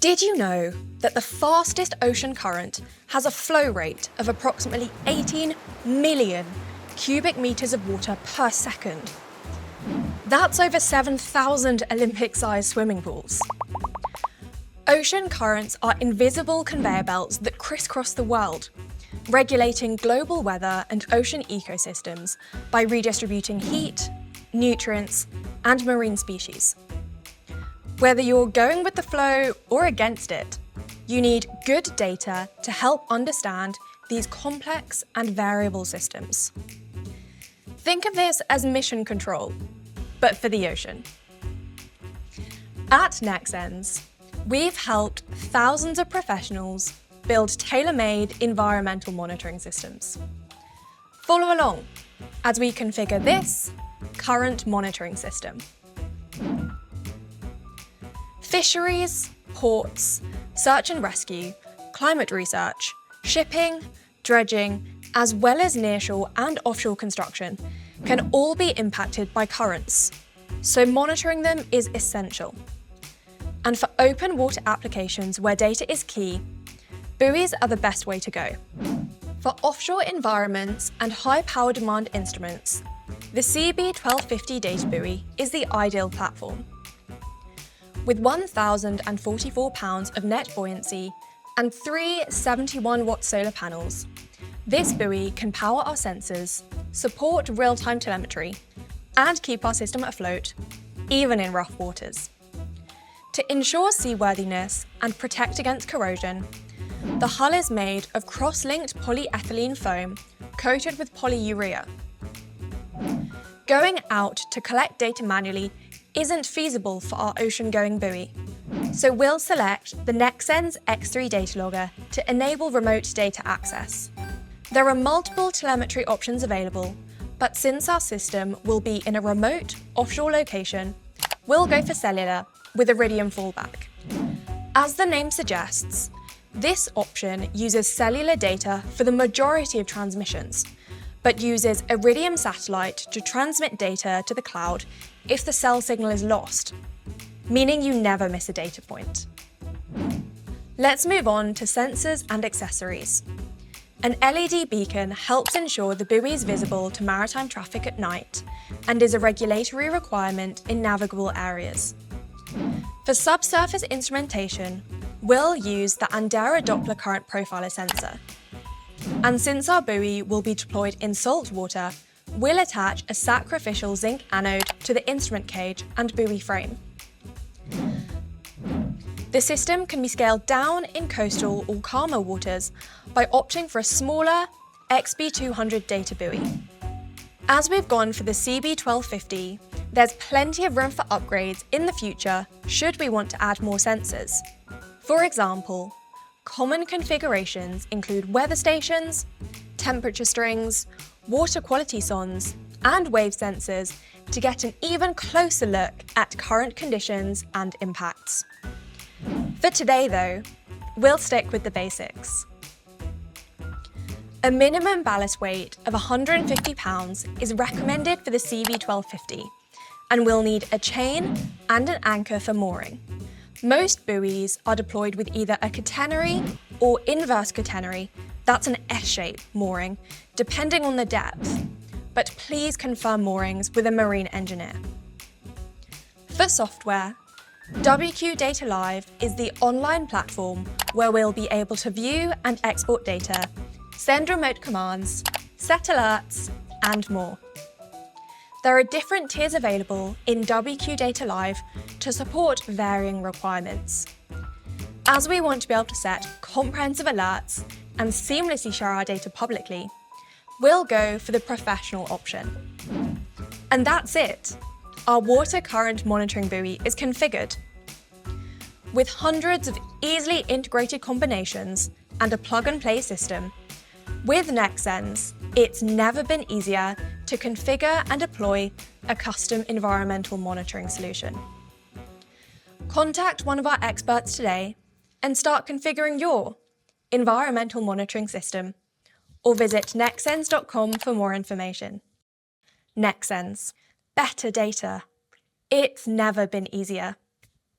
Did you know that the fastest ocean current has a flow rate of approximately 18 million cubic meters of water per second? That's over 7,000 Olympic-sized swimming pools. Ocean currents are invisible conveyor belts that crisscross the world, regulating global weather and ocean ecosystems by redistributing heat, nutrients, and marine species. Whether you're going with the flow or against it, you need good data to help understand these complex and variable systems. Think of this as mission control, but for the ocean. At NexSens, we've helped thousands of professionals build tailor-made environmental monitoring systems. Follow along as we configure this current monitoring system. Fisheries, ports, search and rescue, climate research, shipping, dredging, as well as nearshore and offshore construction can all be impacted by currents, so monitoring them is essential. And for open water applications where data is key, buoys are the best way to go. For offshore environments and high power demand instruments, the CB-1250 data buoy is the ideal platform. With 1,044 pounds of net buoyancy and 3 71-watt solar panels, this buoy can power our sensors, support real-time telemetry, and keep our system afloat, even in rough waters. To ensure seaworthiness and protect against corrosion, the hull is made of cross-linked polyethylene foam coated with polyurea. Going out to collect data manually isn't feasible for our ocean-going buoy, so we'll select the NexSens X3 data logger to enable remote data access. There are multiple telemetry options available, but since our system will be in a remote, offshore location, we'll go for cellular with Iridium fallback. As the name suggests, this option uses cellular data for the majority of transmissions, but uses Iridium satellite to transmit data to the cloud if the cell signal is lost, meaning you never miss a data point. Let's move on to sensors and accessories. An LED beacon helps ensure the buoy is visible to maritime traffic at night and is a regulatory requirement in navigable areas. For subsurface instrumentation, we'll use the Aanderaa Doppler current profiler sensor. And since our buoy will be deployed in salt water, we'll attach a Sacrificial zinc anode to the instrument cage and buoy frame. The system can be scaled down in coastal or calmer waters by opting for a smaller XB200 data buoy. As we've gone for the CB-1250, there's plenty of room for upgrades in the future should we want to add more sensors. For example, common configurations include weather stations, temperature strings, water quality sondes, and wave sensors to get an even closer look at current conditions and impacts. For today though, we'll stick with the basics. A minimum ballast weight of 150 pounds is recommended for the CB-1250, and we'll need a chain and an anchor for mooring. Most buoys are deployed with either a catenary or inverse catenary, that's an S-shape mooring, depending on the depth, but please confirm moorings with a marine engineer. For software, WQData Live is the online platform where we'll be able to view and export data, send remote commands, set alerts, and more. There are different tiers available in WQData Live to support varying requirements. As we want to be able to set comprehensive alerts and seamlessly share our data publicly, we'll go for the professional option. And that's it. Our water current monitoring buoy is configured. With hundreds of easily integrated combinations and a plug-and-play system, with NexSens, it's never been easier to configure and deploy a custom environmental monitoring solution. Contact one of our experts today and start configuring your environmental monitoring system, or visit nexsens.com for more information. NexSens, better data. It's never been easier.